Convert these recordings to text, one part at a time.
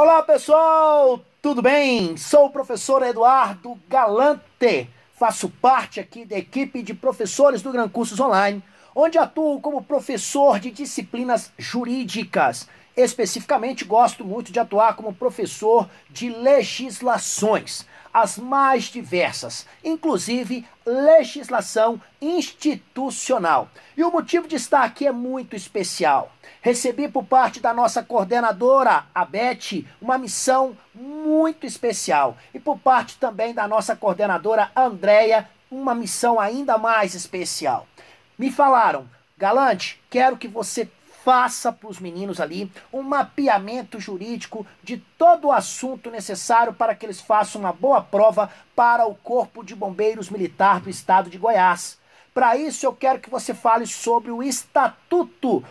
Olá pessoal, tudo bem? Sou o professor Eduardo Galante, faço parte aqui da equipe de professores do Gran Cursos Online, onde atuo como professor de disciplinas jurídicas. Especificamente gosto muito de atuar como professor de legislações, as mais diversas, inclusive legislação institucional. E o motivo de estar aqui é muito especial. Recebi por parte da nossa coordenadora, a Beth, uma missão muito especial. E por parte também da nossa coordenadora, Andréia, uma missão ainda mais especial. Me falaram, Galante, quero que você faça para os meninos ali um mapeamento jurídico de todo o assunto necessário para que eles façam uma boa prova para o Corpo de Bombeiros Militar do Estado de Goiás. Para isso, eu quero que você fale sobre o Estatuto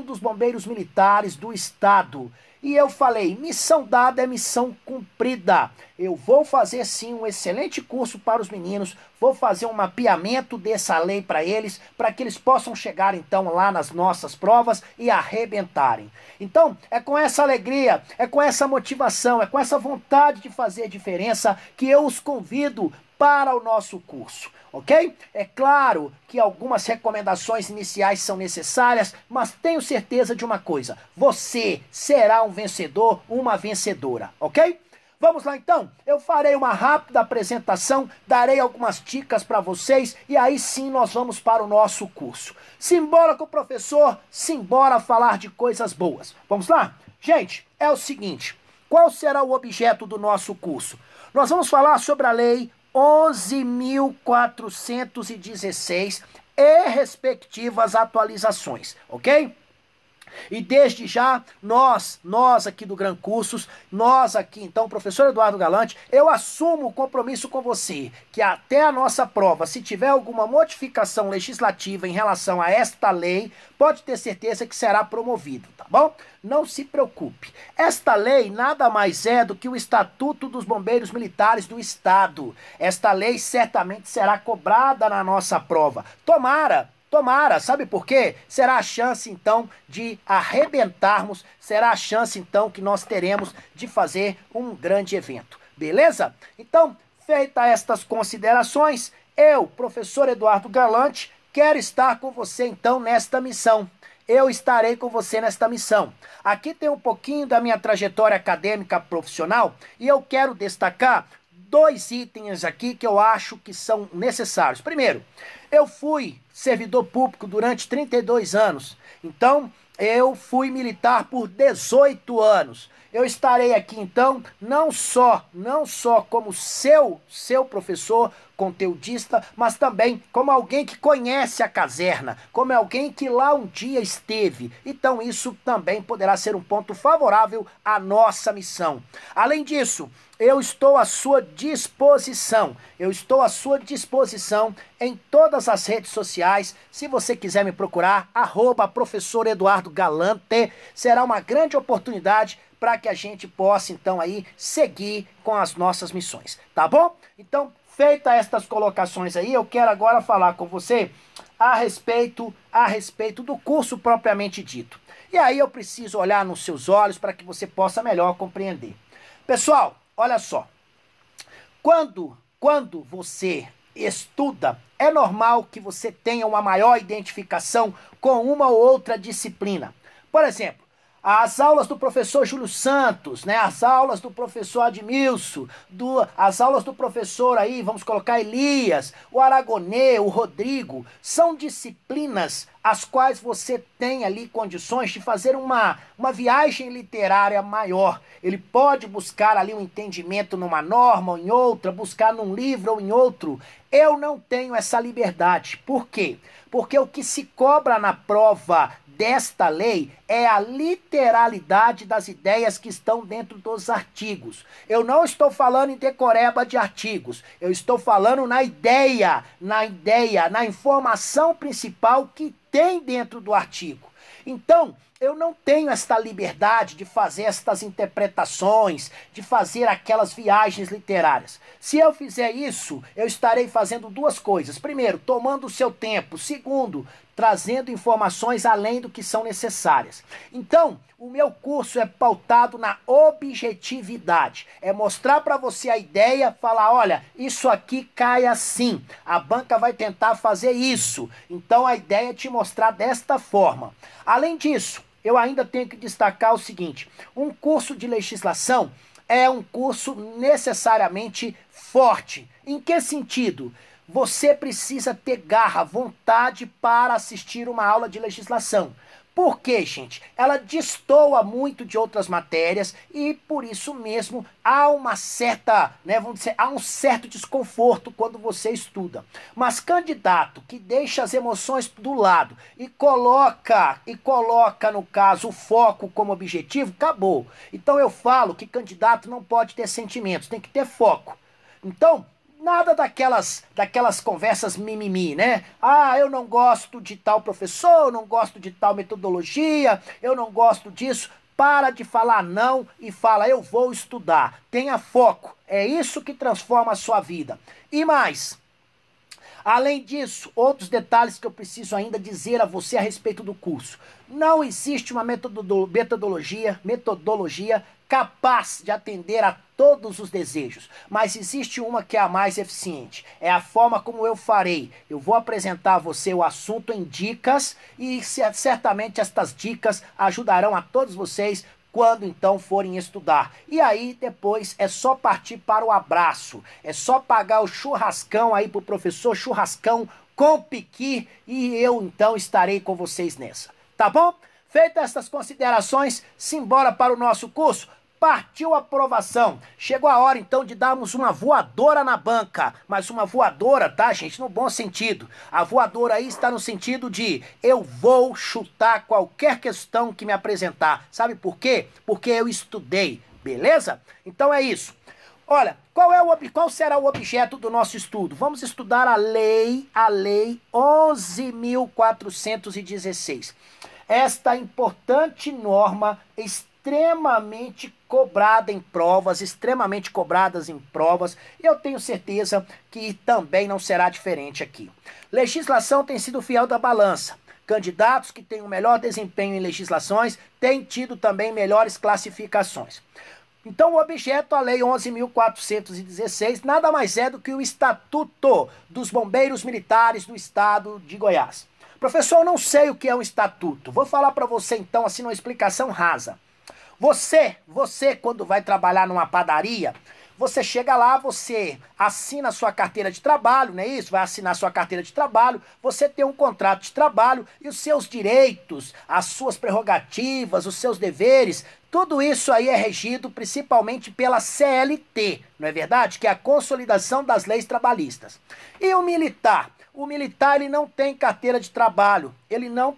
dos Bombeiros Militares do Estado. E eu falei, missão dada é missão cumprida. Eu vou fazer sim um excelente curso para os meninos, vou fazer um mapeamento dessa lei para eles, para que eles possam chegar então lá nas nossas provas e arrebentarem. Então, é com essa alegria, é com essa motivação, é com essa vontade de fazer diferença que eu os convido para o nosso curso, ok? É claro que algumas recomendações iniciais são necessárias, mas tenho certeza de uma coisa, você será um vencedor, uma vencedora, ok? Vamos lá então, eu farei uma rápida apresentação, darei algumas dicas para vocês e aí sim nós vamos para o nosso curso. Simbora com o professor, simbora falar de coisas boas. Vamos lá? Gente, é o seguinte, qual será o objeto do nosso curso? Nós vamos falar sobre a lei 11.416 e respectivas atualizações, ok? E desde já, nós aqui do Gran Cursos, nós aqui então, professor Eduardo Galante, eu assumo o compromisso com você, que até a nossa prova, se tiver alguma modificação legislativa em relação a esta lei, pode ter certeza que será promovido, tá bom? Não se preocupe. Esta lei nada mais é do que o Estatuto dos Bombeiros Militares do Estado. Esta lei certamente será cobrada na nossa prova. Tomara, sabe por quê? Será a chance, então, de arrebentarmos, será a chance, então, que nós teremos de fazer um grande evento. Beleza? Então, feitas estas considerações, eu, professor Eduardo Galante, quero estar com você, então, nesta missão. Eu estarei com você nesta missão. Aqui tem um pouquinho da minha trajetória acadêmica profissional e eu quero destacar dois itens aqui que eu acho que são necessários. Primeiro, eu fui servidor público durante 32 anos, então eu fui militar por 18 anos. Eu estarei aqui então não só como seu professor conteudista, mas também como alguém que conhece a caserna, como alguém que lá um dia esteve. Então isso também poderá ser um ponto favorável à nossa missão. Além disso, eu estou à sua disposição. Eu estou à sua disposição em todas as redes sociais. Se você quiser me procurar, @professor Eduardo Galante, será uma grande oportunidade para que a gente possa então aí seguir com as nossas missões, tá bom? Então, feitas estas colocações aí, eu quero agora falar com você a respeito do curso propriamente dito. E aí eu preciso olhar nos seus olhos para que você possa melhor compreender. Pessoal, olha só, quando você estuda, é normal que você tenha uma maior identificação com uma ou outra disciplina. Por exemplo, as aulas do professor Júlio Santos, né? As aulas do professor Admilson, as aulas do professor aí, vamos colocar Elias, o Aragonê, o Rodrigo, são disciplinas as quais você tem ali condições de fazer uma viagem literária maior. Ele pode buscar ali um entendimento numa norma ou em outra, buscar num livro ou em outro. Eu não tenho essa liberdade. Por quê? Porque o que se cobra na prova desta lei é a literalidade das ideias que estão dentro dos artigos. Eu não estou falando em decoreba de artigos, eu estou falando na informação principal que tem dentro do artigo. Então, eu não tenho esta liberdade de fazer estas interpretações, de fazer aquelas viagens literárias. Se eu fizer isso, eu estarei fazendo duas coisas. Primeiro, tomando o seu tempo. Segundo, trazendo informações além do que são necessárias. Então, o meu curso é pautado na objetividade. É mostrar para você a ideia, falar, olha, isso aqui cai assim. A banca vai tentar fazer isso. Então, a ideia é te mostrar desta forma. Além disso, eu ainda tenho que destacar o seguinte, um curso de legislação é um curso necessariamente forte. Em que sentido? Você precisa ter garra, vontade para assistir uma aula de legislação. Por quê, gente? Ela destoa muito de outras matérias e por isso mesmo há uma certa, vamos dizer, há um certo desconforto quando você estuda. Mas candidato que deixa as emoções do lado e coloca no caso o foco como objetivo, acabou. Então eu falo que candidato não pode ter sentimentos, tem que ter foco. Então, nada daquelas conversas mimimi, né? Ah, eu não gosto de tal professor, eu não gosto de tal metodologia, eu não gosto disso. Para de falar não e fala, eu vou estudar. Tenha foco. É isso que transforma a sua vida. E mais, além disso, outros detalhes que eu preciso ainda dizer a você a respeito do curso. Não existe uma metodologia capaz de atender a todos os desejos, mas existe uma que é a mais eficiente. É a forma como eu farei. Eu vou apresentar a você o assunto em dicas e certamente estas dicas ajudarão a todos vocês quando então forem estudar. E aí depois é só partir para o abraço, é só pagar o churrascão aí pro professor, churrascão com piqui, e eu então estarei com vocês nessa. Tá bom? Feitas essas considerações, simbora para o nosso curso. Partiu a aprovação. Chegou a hora, então, de darmos uma voadora na banca. Mas uma voadora, tá, gente? No bom sentido. A voadora aí está no sentido de eu vou chutar qualquer questão que me apresentar. Sabe por quê? Porque eu estudei, beleza? Então é isso. Olha, qual será o objeto do nosso estudo? Vamos estudar a lei 11.416. Esta importante norma extremamente cobradas em provas, eu tenho certeza que também não será diferente aqui. Legislação tem sido fiel da balança. Candidatos que têm o melhor desempenho em legislações têm tido também melhores classificações. Então o objeto, a Lei 11.416, nada mais é do que o Estatuto dos Bombeiros Militares do Estado de Goiás. Professor, eu não sei o que é um estatuto. Vou falar para você então assim uma explicação rasa. Você quando vai trabalhar numa padaria, você chega lá, você assina a sua carteira de trabalho, não é isso? Vai assinar a sua carteira de trabalho, você tem um contrato de trabalho e os seus direitos, as suas prerrogativas, os seus deveres, tudo isso aí é regido principalmente pela CLT, não é verdade? Que é a Consolidação das Leis Trabalhistas. E o militar? O militar ele não tem carteira de trabalho, ele não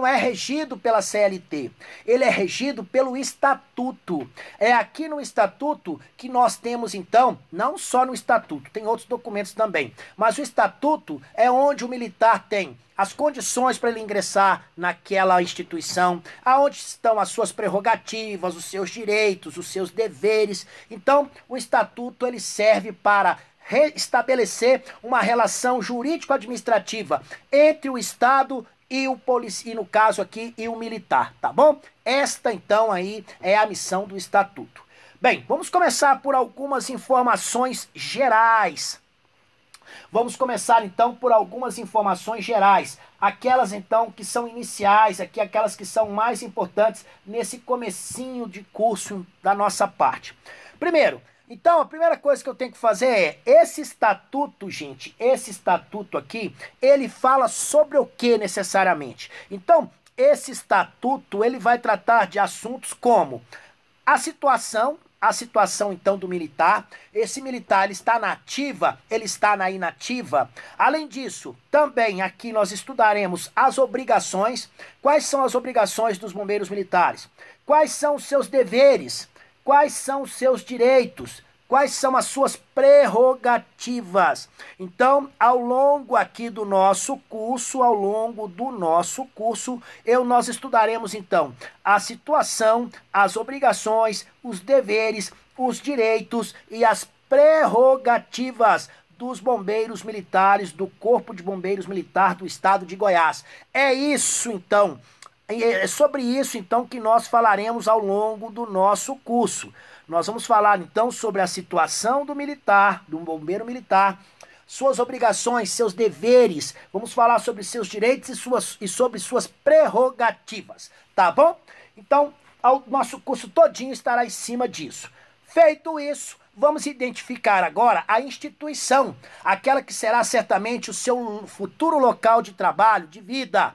é regido pela CLT, ele é regido pelo Estatuto. É aqui no Estatuto que nós temos então, não só no Estatuto, tem outros documentos também, mas o Estatuto é onde o militar tem as condições para ele ingressar naquela instituição, aonde estão as suas prerrogativas, os seus direitos, os seus deveres. Então, o Estatuto ele serve para restabelecer uma relação jurídico-administrativa entre o Estado e o e no caso aqui, e o militar, tá bom? Esta, então, aí é a missão do Estatuto. Bem, vamos começar por algumas informações gerais. Aquelas, então, que são iniciais, aqui, aquelas que são mais importantes nesse comecinho de curso da nossa parte. Primeiro, então, a primeira coisa que eu tenho que fazer é, esse estatuto, gente, esse estatuto aqui, ele fala sobre o que necessariamente? Então, esse estatuto, ele vai tratar de assuntos como a situação então do militar, esse militar ele está na ativa, ele está na inativa. Além disso, também aqui nós estudaremos as obrigações, quais são as obrigações dos bombeiros militares, quais são os seus deveres, quais são os seus direitos, quais são as suas prerrogativas. Então, ao longo aqui do nosso curso, nós estudaremos então a situação, as obrigações, os deveres, os direitos e as prerrogativas dos bombeiros militares, do Corpo de Bombeiros Militar do Estado de Goiás. É isso, então. É sobre isso, então, que nós falaremos ao longo do nosso curso. Nós vamos falar, então, sobre a situação do militar, do bombeiro militar, suas obrigações, seus deveres. Vamos falar sobre seus direitos e sobre suas prerrogativas, tá bom? Então, o nosso curso todinho estará em cima disso. Feito isso, vamos identificar agora a instituição, aquela que será certamente o seu futuro local de trabalho, de vida.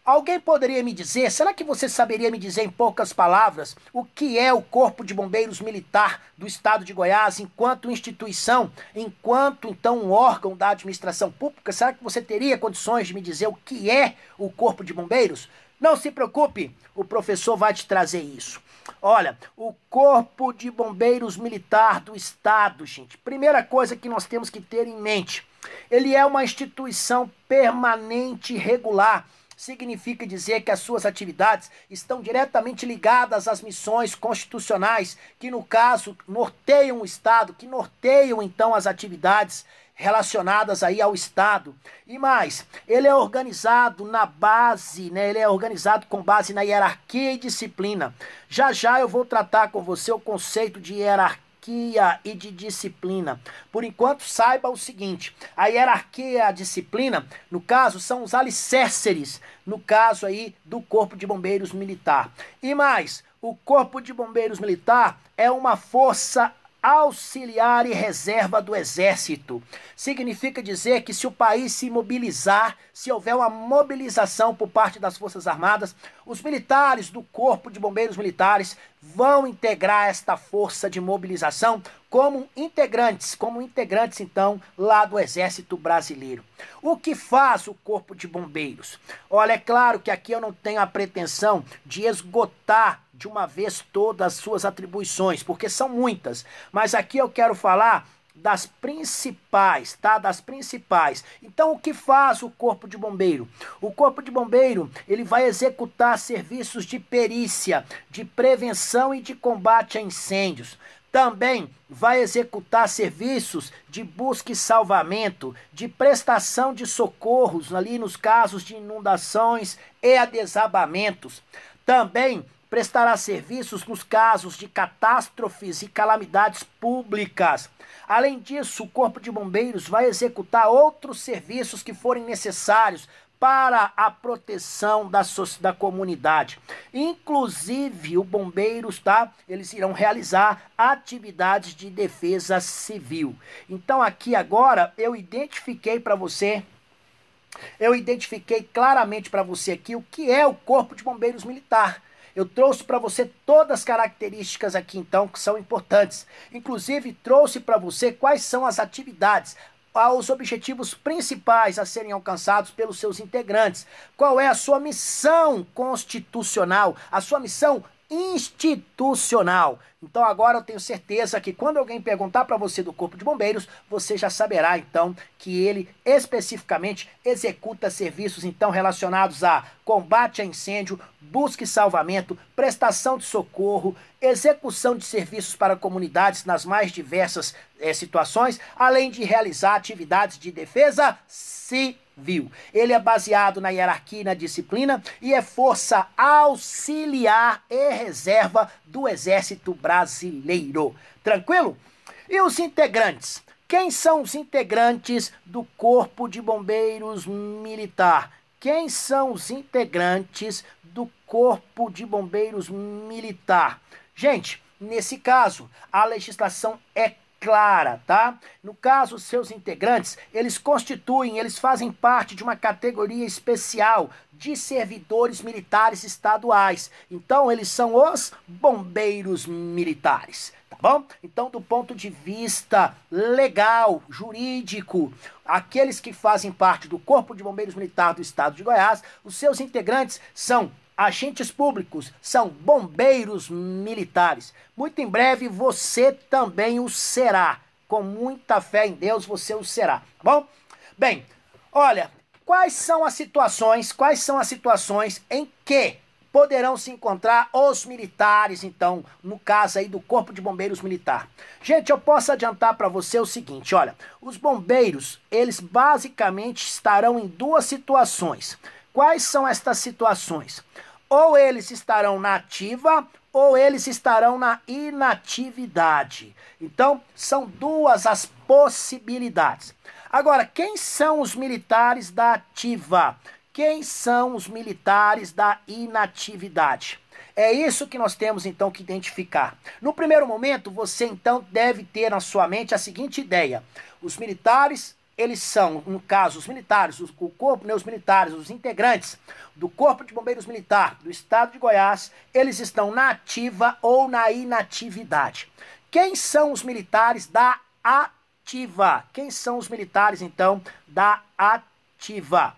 Alguém poderia me dizer, será que você saberia me dizer em poucas palavras o que é o Corpo de Bombeiros Militar do Estado de Goiás enquanto instituição, enquanto então um órgão da administração pública? Será que você teria condições de me dizer o que é o Corpo de Bombeiros? Não se preocupe, o professor vai te trazer isso. Olha, o Corpo de Bombeiros Militar do Estado, gente, primeira coisa que nós temos que ter em mente, ele é uma instituição permanente e regular. Significa dizer que as suas atividades estão diretamente ligadas às missões constitucionais, que no caso norteiam o Estado, que norteiam então as atividades relacionadas aí ao Estado. E mais, ele é organizado na base, né? Ele é organizado com base na hierarquia e disciplina. Já já eu vou tratar com você o conceito de hierarquia e de disciplina. Por enquanto, saiba o seguinte, a hierarquia e a disciplina, no caso, são os alicerces, no caso aí do Corpo de Bombeiros Militar. E mais, o Corpo de Bombeiros Militar é uma força auxiliar e reserva do Exército. Significa dizer que se o país se mobilizar, se houver uma mobilização por parte das Forças Armadas, os militares do Corpo de Bombeiros Militares vão integrar esta força de mobilização como integrantes então lá do Exército Brasileiro. O que faz o Corpo de Bombeiros? Olha, é claro que aqui eu não tenho a pretensão de esgotar de uma vez todas as suas atribuições, porque são muitas, mas aqui eu quero falar das principais, tá? Das principais. Então, o que faz o Corpo de Bombeiro? O Corpo de Bombeiro, ele vai executar serviços de perícia, de prevenção e de combate a incêndios. Também vai executar serviços de busca e salvamento, de prestação de socorros ali nos casos de inundações e a desabamentos. Também prestará serviços nos casos de catástrofes e calamidades públicas. Além disso, o Corpo de Bombeiros vai executar outros serviços que forem necessários para a proteção da comunidade. Inclusive, os bombeiros, tá? Eles irão realizar atividades de defesa civil. Então, aqui agora, eu identifiquei claramente para você aqui o que é o Corpo de Bombeiros Militar. Eu trouxe para você todas as características aqui, então, que são importantes. Inclusive, trouxe para você quais são as atividades, os objetivos principais a serem alcançados pelos seus integrantes. Qual é a sua missão constitucional, a sua missão institucional. Então agora eu tenho certeza que quando alguém perguntar para você do Corpo de Bombeiros, você já saberá então que ele especificamente executa serviços então relacionados a combate a incêndio, busca e salvamento, prestação de socorro, execução de serviços para comunidades nas mais diversas situações, além de realizar atividades de defesa civil. Ele é baseado na hierarquia e na disciplina e é força auxiliar e reserva do Exército Brasileiro. Tranquilo? E os integrantes? Quem são os integrantes do Corpo de Bombeiros Militar? Quem são os integrantes do Corpo de Bombeiros Militar? Gente, nesse caso, a legislação é clara, tá? No caso, seus integrantes, eles fazem parte de uma categoria especial de servidores militares estaduais. Então, eles são os bombeiros militares, tá bom? Então, do ponto de vista legal, jurídico, aqueles que fazem parte do Corpo de Bombeiros Militar do Estado de Goiás, os seus integrantes são agentes públicos, são bombeiros militares. Muito em breve você também o será. Com muita fé em Deus você o será, tá bom? Bem, olha, quais são as situações em que poderão se encontrar os militares, então, no caso aí do Corpo de Bombeiros Militar. Gente, eu posso adiantar para você o seguinte, olha, os bombeiros, eles basicamente estarão em duas situações. Quais são estas situações? Ou eles estarão na ativa, ou eles estarão na inatividade. Então, são duas as possibilidades. Agora, quem são os militares da ativa? Quem são os militares da inatividade? É isso que nós temos, então, que identificar. No primeiro momento, você, então, deve ter na sua mente a seguinte ideia. Os militares, eles são, no caso, os militares, o corpo, né, os militares, os integrantes do Corpo de Bombeiros Militar do Estado de Goiás, eles estão na ativa ou na inatividade. Quem são os militares da ativa? Quem são os militares, então, da ativa?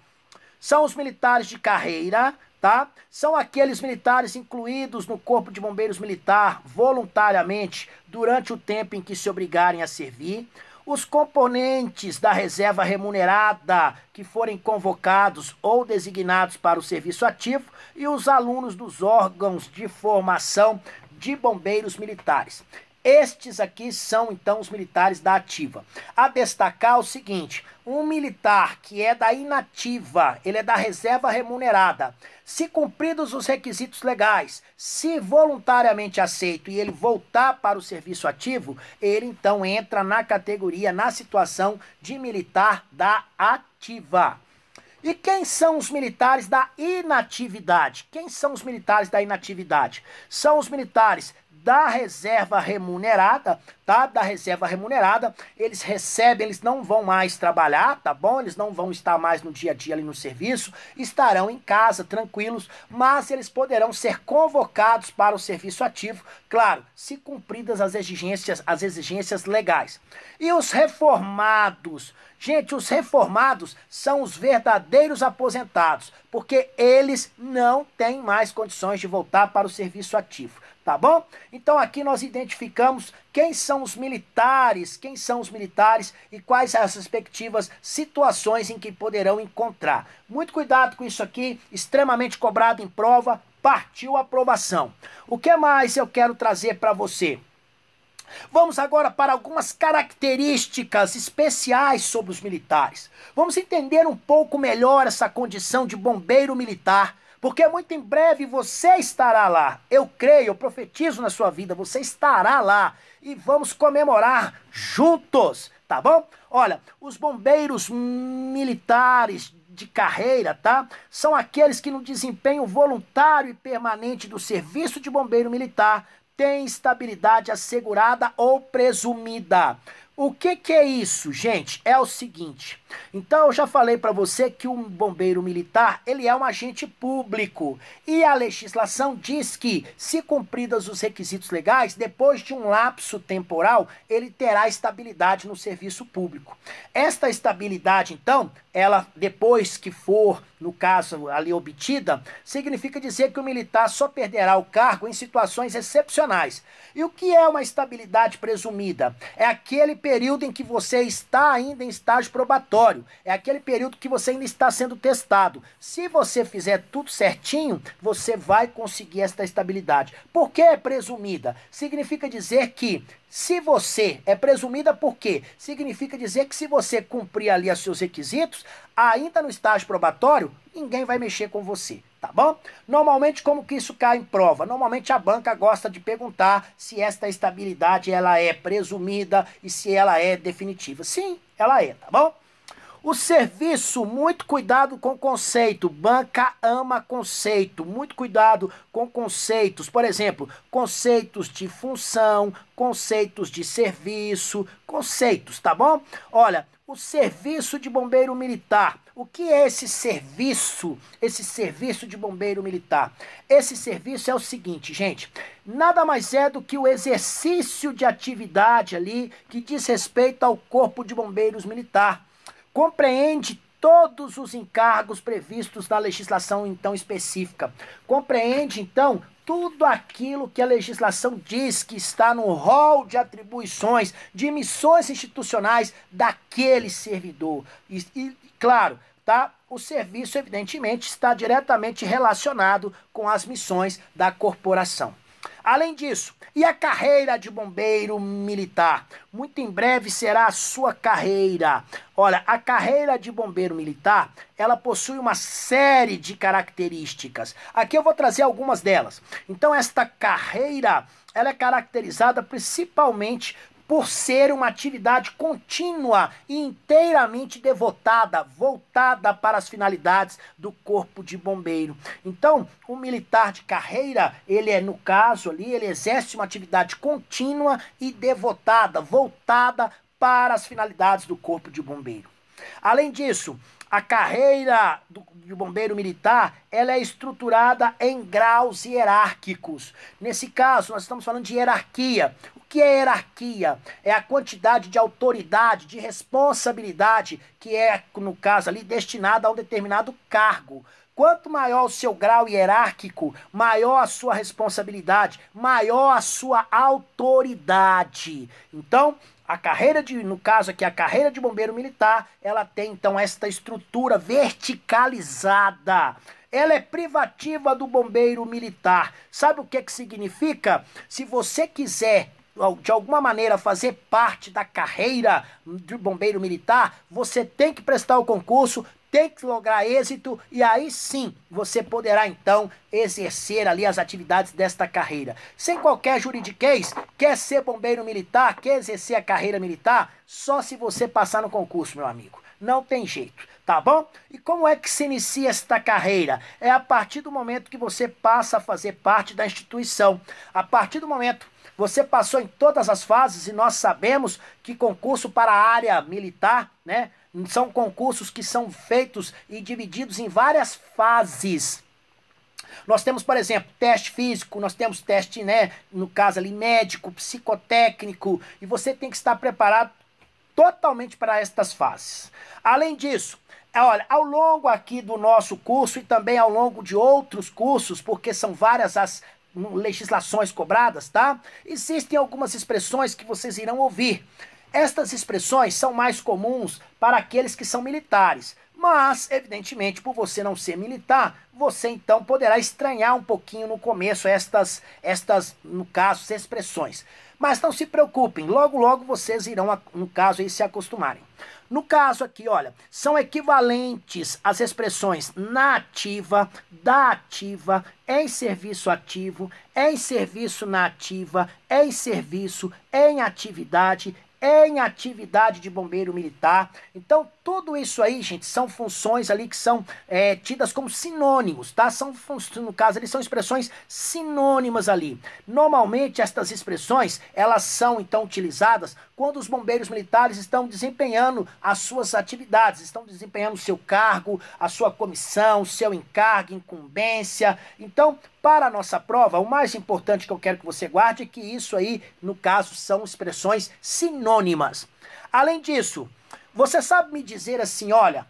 São os militares de carreira, tá? São aqueles militares incluídos no Corpo de Bombeiros Militar voluntariamente durante o tempo em que se obrigarem a servir. Os componentes da reserva remunerada que forem convocados ou designados para o serviço ativo e os alunos dos órgãos de formação de bombeiros militares. Estes aqui são, então, os militares da ativa. A destacar o seguinte, um militar que é da inativa, ele é da reserva remunerada, se cumpridos os requisitos legais, se voluntariamente aceito e ele voltar para o serviço ativo, ele, então, entra na categoria, na situação de militar da ativa. E quem são os militares da inatividade? Quem são os militares da inatividade? São os militares da reserva remunerada, tá? Da reserva remunerada, eles recebem, eles não vão mais trabalhar, tá bom? Eles não vão estar mais no dia a dia ali no serviço, estarão em casa, tranquilos, mas eles poderão ser convocados para o serviço ativo, claro, se cumpridas as exigências legais. E os reformados? Gente, os reformados são os verdadeiros aposentados, porque eles não têm mais condições de voltar para o serviço ativo. Tá bom? Então aqui nós identificamos quem são os militares e quais as respectivas situações em que poderão encontrar. Muito cuidado com isso aqui, extremamente cobrado em prova, partiu a aprovação. O que mais eu quero trazer para você? Vamos agora para algumas características especiais sobre os militares. Vamos entender um pouco melhor essa condição de bombeiro militar, porque muito em breve você estará lá. Eu creio, eu profetizo na sua vida, você estará lá e vamos comemorar juntos, tá bom? Olha, os bombeiros militares de carreira, tá? São aqueles que no desempenho voluntário e permanente do serviço de bombeiro militar têm estabilidade assegurada ou presumida. O que é isso, gente? É o seguinte, então eu já falei para você que um bombeiro militar, ele é um agente público e a legislação diz que, se cumpridos os requisitos legais, depois de um lapso temporal, ele terá estabilidade no serviço público. Esta estabilidade, então, ela depois que for, no caso ali obtida, significa dizer que o militar só perderá o cargo em situações excepcionais. E o que é uma estabilidade presumida? É aquele período em que você está ainda em estágio probatório, é aquele período que você ainda está sendo testado. Se você fizer tudo certinho, você vai conseguir esta estabilidade. Por que é presumida? Significa dizer que se você é presumida, por quê? Significa dizer que se você cumprir ali os seus requisitos, ainda no estágio probatório, ninguém vai mexer com você, tá bom? Normalmente, como que isso cai em prova? Normalmente a banca gosta de perguntar se esta estabilidade ela é presumida e se ela é definitiva. Sim, ela é, tá bom? O serviço, muito cuidado com o conceito. Banca ama conceito. Muito cuidado com conceitos. Por exemplo, conceitos de função, conceitos de serviço, conceitos, tá bom? Olha, o serviço de bombeiro militar. O que é esse serviço? Esse serviço de bombeiro militar. Esse serviço é o seguinte, gente. Nada mais é do que o exercício de atividade ali que diz respeito ao Corpo de Bombeiros Militar. Compreende todos os encargos previstos na legislação, então, específica. Compreende, então, tudo aquilo que a legislação diz que está no rol de atribuições, de missões institucionais daquele servidor. E claro, tá? o serviço, evidentemente, está diretamente relacionado com as missões da corporação. Além disso, e a carreira de bombeiro militar? Muito em breve será a sua carreira. Olha, a carreira de bombeiro militar, ela possui uma série de características. Aqui eu vou trazer algumas delas. Então, esta carreira, ela é caracterizada principalmente por ser uma atividade contínua e inteiramente devotada, voltada para as finalidades do corpo de bombeiro. Então, o militar de carreira, no caso ali, ele exerce uma atividade contínua e devotada, voltada para as finalidades do corpo de bombeiro. Além disso, a carreira de bombeiro militar, ela é estruturada em graus hierárquicos. Nesse caso, nós estamos falando de hierarquia. O que é hierarquia? É a quantidade de autoridade, de responsabilidade que é, no caso ali, destinada a um determinado cargo. Quanto maior o seu grau hierárquico, maior a sua responsabilidade, maior a sua autoridade. Então, no caso aqui, a carreira de bombeiro militar, ela tem então esta estrutura verticalizada. Ela é privativa do bombeiro militar. Sabe o que significa? Se você quiser de alguma maneira fazer parte da carreira de bombeiro militar, você tem que prestar o concurso, tem que lograr êxito e aí sim você poderá então exercer ali as atividades desta carreira. Sem qualquer juridiquês, quer ser bombeiro militar, quer exercer a carreira militar, só se você passar no concurso, meu amigo. Não tem jeito, tá bom? E como é que se inicia esta carreira? É a partir do momento que você passa a fazer parte da instituição. A partir do momento você passou em todas as fases e nós sabemos que concurso para a área militar, né? São concursos que são feitos e divididos em várias fases. Nós temos, por exemplo, teste físico, nós temos teste, né, no caso ali, médico, psicotécnico, e você tem que estar preparado totalmente para estas fases. Além disso, olha, ao longo aqui do nosso curso e também ao longo de outros cursos, porque são várias as legislações cobradas, tá? Existem algumas expressões que vocês irão ouvir. Estas expressões são mais comuns para aqueles que são militares, mas, evidentemente, por você não ser militar, você então poderá estranhar um pouquinho no começo estas no caso, expressões. Mas não se preocupem, logo logo vocês irão, no caso, aí, se acostumarem. No caso aqui, olha, são equivalentes as expressões na ativa, da ativa, em serviço ativo, em serviço na ativa, em serviço, em atividade de bombeiro militar. Então, tudo isso aí, gente, são funções ali que são tidas como sinônimos, tá? No caso, eles são expressões sinônimas ali. Normalmente, estas expressões, elas são, então, utilizadas quando os bombeiros militares estão desempenhando as suas atividades, estão desempenhando o seu cargo, a sua comissão, o seu encargo, incumbência. Então, para a nossa prova, o mais importante que eu quero que você guarde é que isso aí, no caso, são expressões sinônimas. Além disso, você sabe me dizer assim, olha,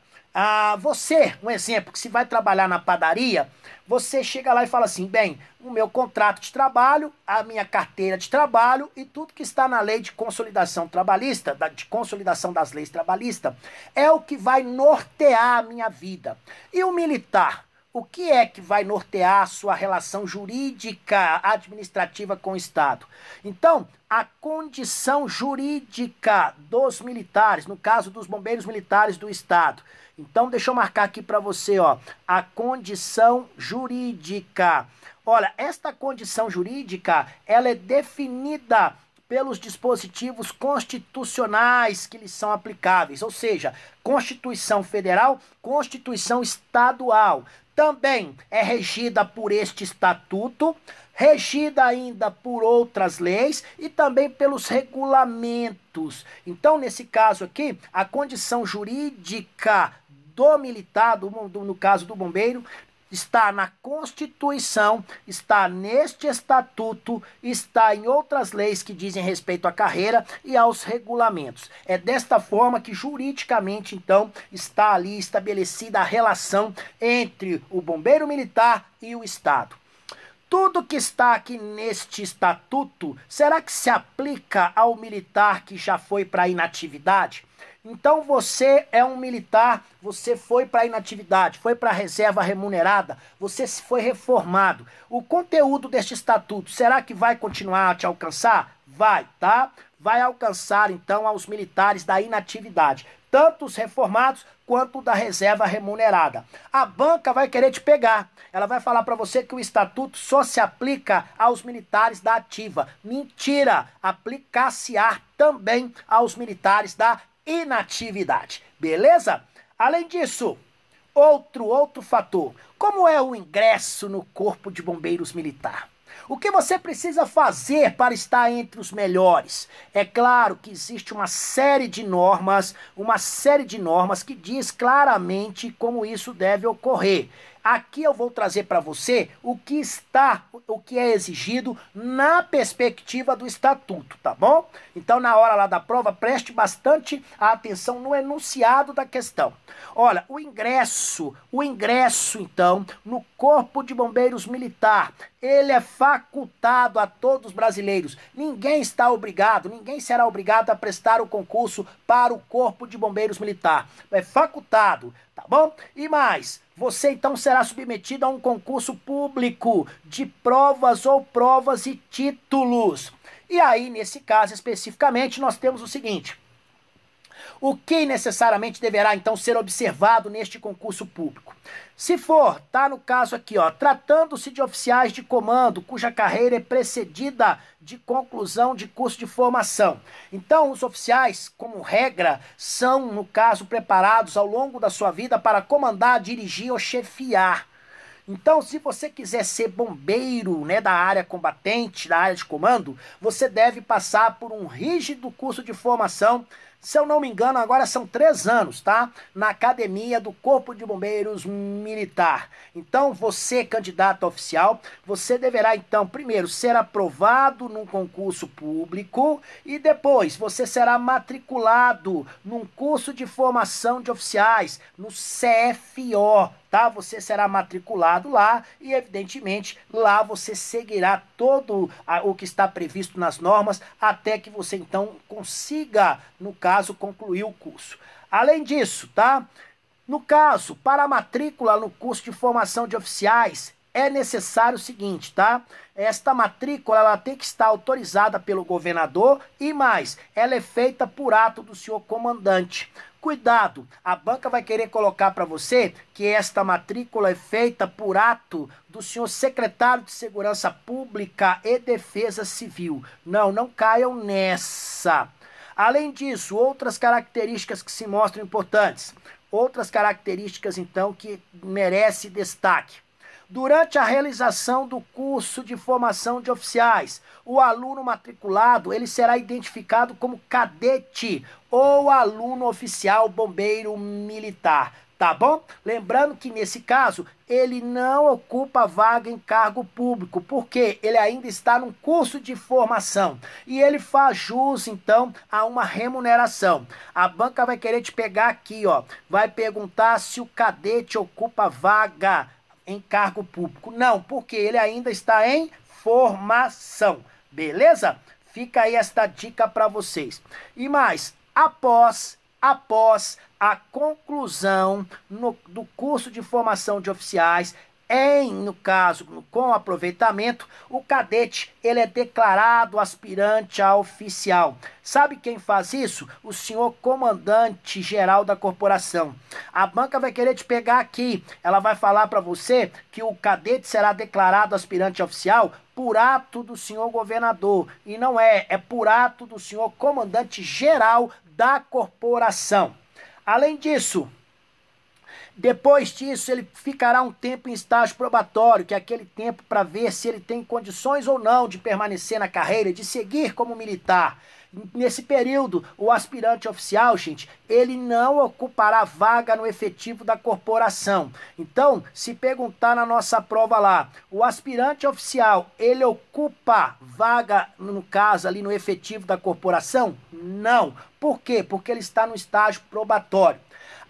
um exemplo, que se vai trabalhar na padaria, você chega lá e fala assim, bem, o meu contrato de trabalho, a minha carteira de trabalho e tudo que está na lei de consolidação trabalhista, de consolidação das leis trabalhistas, é o que vai nortear a minha vida. E o militar? O que é que vai nortear a sua relação jurídica administrativa com o Estado? Então, a condição jurídica dos militares, no caso dos bombeiros militares do Estado. Então, deixa eu marcar aqui para você, ó, a condição jurídica. Olha, esta condição jurídica, ela é definida pelos dispositivos constitucionais que lhes são aplicáveis, ou seja, Constituição Federal, Constituição Estadual. Também é regida por este estatuto, regida ainda por outras leis e também pelos regulamentos. Então, nesse caso aqui, a condição jurídica do militar, no caso do bombeiro, está na Constituição, está neste estatuto, está em outras leis que dizem respeito à carreira e aos regulamentos. É desta forma que juridicamente, então, está ali estabelecida a relação entre o bombeiro militar e o Estado. Tudo que está aqui neste estatuto, será que se aplica ao militar que já foi para a inatividade? Então você é um militar, você foi para a inatividade, foi para a reserva remunerada, você foi reformado. O conteúdo deste estatuto, será que vai continuar a te alcançar? Vai, tá? Vai alcançar, então, aos militares da inatividade, tanto os reformados quanto da reserva remunerada. A banca vai querer te pegar. Ela vai falar para você que o estatuto só se aplica aos militares da ativa. Mentira! Aplicar-se-á também aos militares da inatividade. Beleza? Além disso, outro fator. Como é o ingresso no Corpo de Bombeiros Militar? O que você precisa fazer para estar entre os melhores? É claro que existe uma série de normas que diz claramente como isso deve ocorrer. Aqui eu vou trazer para você o que é exigido na perspectiva do estatuto, tá bom? Então, na hora lá da prova, preste bastante atenção no enunciado da questão. Olha, o ingresso, então, no Corpo de Bombeiros Militar, ele é facultado a todos os brasileiros. Ninguém será obrigado a prestar o concurso para o Corpo de Bombeiros Militar. É facultado, tá bom? E mais, você então será submetido a um concurso público de provas e títulos. E aí, nesse caso especificamente, nós temos o seguinte: o que necessariamente deverá então ser observado neste concurso público? Se for, tá no caso aqui, ó, tratando-se de oficiais de comando cuja carreira é precedida de conclusão de curso de formação. Então, os oficiais, como regra, são, no caso, preparados ao longo da sua vida para comandar, dirigir ou chefiar. Então, se você quiser ser bombeiro, né, da área combatente, da área de comando, você deve passar por um rígido curso de formação. Se eu não me engano, agora são 3 anos, tá? Na academia do Corpo de Bombeiros Militar. Então, você, candidato oficial, você deverá, então, primeiro, ser aprovado num concurso público e depois você será matriculado num curso de formação de oficiais, no CFO, tá? Você será matriculado lá e, evidentemente, lá você seguirá todo o que está previsto nas normas até que você, então, consiga, no caso, concluir o curso. Além disso, tá? No caso, para a matrícula no curso de formação de oficiais, é necessário o seguinte, tá? Esta matrícula, ela tem que estar autorizada pelo governador e mais, ela é feita por ato do senhor comandante. Cuidado, a banca vai querer colocar para você que esta matrícula é feita por ato do senhor secretário de Segurança Pública e Defesa Civil. Não caiam nessa. Além disso, outras características que se mostram importantes. Outras características, então, que merecem destaque. Durante a realização do curso de formação de oficiais, o aluno matriculado ele será identificado como cadete ou aluno oficial bombeiro militar, tá bom? Lembrando que nesse caso ele não ocupa vaga em cargo público, porque ele ainda está num curso de formação e ele faz jus então a uma remuneração. A banca vai querer te pegar aqui, ó, vai perguntar se o cadete ocupa vaga em cargo público. Não, porque ele ainda está em formação. Beleza? Fica aí esta dica para vocês. E mais, após a conclusão do curso de formação de oficiais, no caso, com aproveitamento, o cadete ele é declarado aspirante a oficial. Sabe quem faz isso? O senhor comandante-geral da corporação. A banca vai querer te pegar aqui. Ela vai falar para você que o cadete será declarado aspirante a oficial por ato do senhor governador. E não é por ato do senhor comandante-geral da corporação. Além disso, depois disso, ele ficará um tempo em estágio probatório, que é aquele tempo para ver se ele tem condições ou não de permanecer na carreira, de seguir como militar. Nesse período, o aspirante oficial, gente, ele não ocupará vaga no efetivo da corporação. Então, se perguntar na nossa prova lá, o aspirante oficial, ele ocupa vaga, no caso ali, no efetivo da corporação? Não. Por quê? Porque ele está no estágio probatório.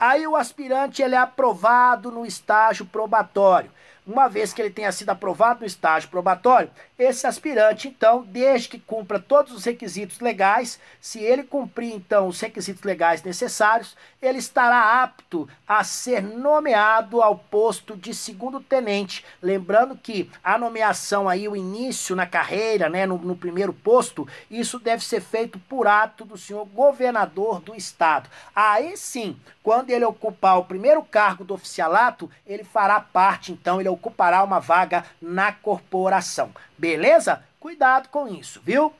Aí o aspirante ele é aprovado no estágio probatório. uma vez que ele tenha sido aprovado no estágio probatório, esse aspirante, então, desde que cumpra todos os requisitos legais, se ele cumprir, então, os requisitos legais necessários, ele estará apto a ser nomeado ao posto de segundo tenente. Lembrando que a nomeação aí, o início na carreira, né, no primeiro posto, isso deve ser feito por ato do senhor governador do estado. Aí sim, quando ele ocupar o primeiro cargo do oficialato, ele fará parte, então, ele ocupará uma vaga na corporação. Beleza? Cuidado com isso, viu?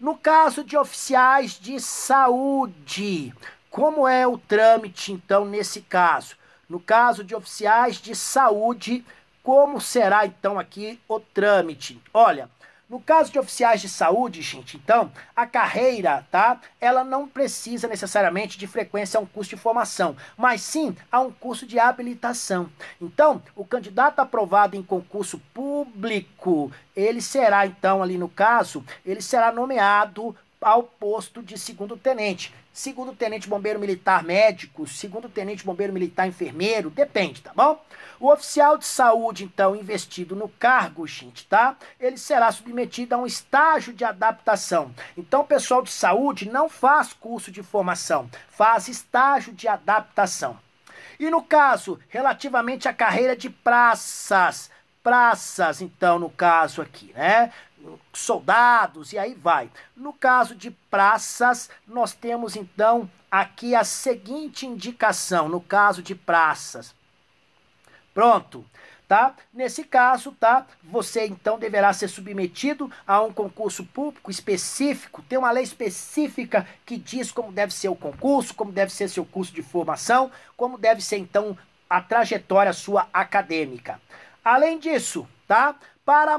No caso de oficiais de saúde, como é o trâmite, então, nesse caso? No caso de oficiais de saúde, como será, então, aqui o trâmite? Olha, no caso de oficiais de saúde, gente, então, a carreira, tá? Ela não precisa necessariamente de frequência a um curso de formação, mas sim a um curso de habilitação. Então, o candidato aprovado em concurso público, ele será, então, ali no caso, ele será nomeado ao posto de segundo tenente. Segundo tenente bombeiro militar médico, segundo tenente bombeiro militar enfermeiro, depende, tá bom? O oficial de saúde, então, investido no cargo, gente, tá? Ele será submetido a um estágio de adaptação. Então, o pessoal de saúde não faz curso de formação, faz estágio de adaptação. E no caso, relativamente à carreira de praças, então, no caso aqui, né? Soldados, e aí vai. No caso de praças, nós temos, então, aqui a seguinte indicação, no caso de praças. Pronto, tá? Nesse caso, tá? Você, então, deverá ser submetido a um concurso público específico, tem uma lei específica que diz como deve ser o concurso, como deve ser seu curso de formação, como deve ser, então, a trajetória sua acadêmica. Além disso, tá? Para a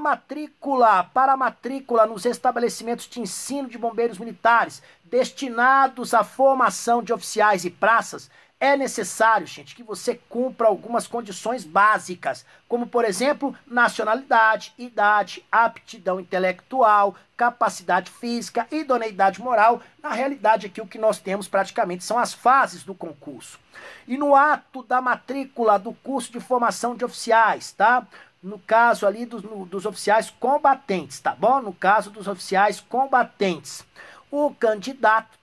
matrícula nos estabelecimentos de ensino de bombeiros militares destinados à formação de oficiais e praças, é necessário, gente, que você cumpra algumas condições básicas, como, por exemplo, nacionalidade, idade, aptidão intelectual, capacidade física, idoneidade moral. Na realidade, aqui o que nós temos praticamente são as fases do concurso. E no ato da matrícula do curso de formação de oficiais, tá? No caso ali dos oficiais combatentes, tá bom? No caso dos oficiais combatentes. O candidato,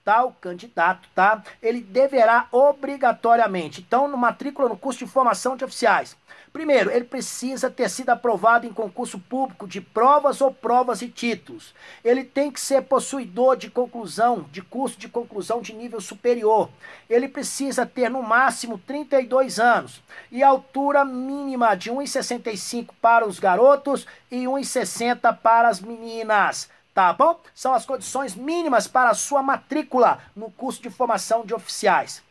tá? Ele deverá obrigatoriamente, então, no matrícula no curso de formação de oficiais. Primeiro, ele precisa ter sido aprovado em concurso público de provas ou provas e títulos. Ele tem que ser possuidor de curso de conclusão de nível superior. Ele precisa ter no máximo 32 anos e altura mínima de 1,65 para os garotos e 1,60 para as meninas. Tá bom? São as condições mínimas para a sua matrícula no curso de formação de oficiais.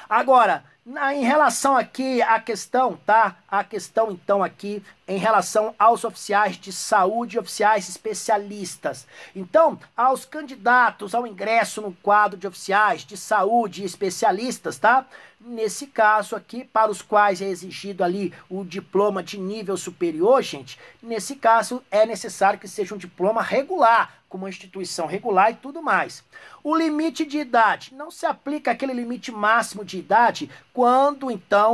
Agora, em relação aqui à questão, tá? A questão, então, aqui em relação aos oficiais de saúde e oficiais especialistas. Então, aos candidatos ao ingresso no quadro de oficiais de saúde e especialistas, tá? Nesse caso aqui, para os quais é exigido ali o diploma de nível superior, gente, nesse caso é necessário que seja um diploma regular, com uma instituição regular e tudo mais. O limite de idade, não se aplica aquele limite máximo de idade quando, então,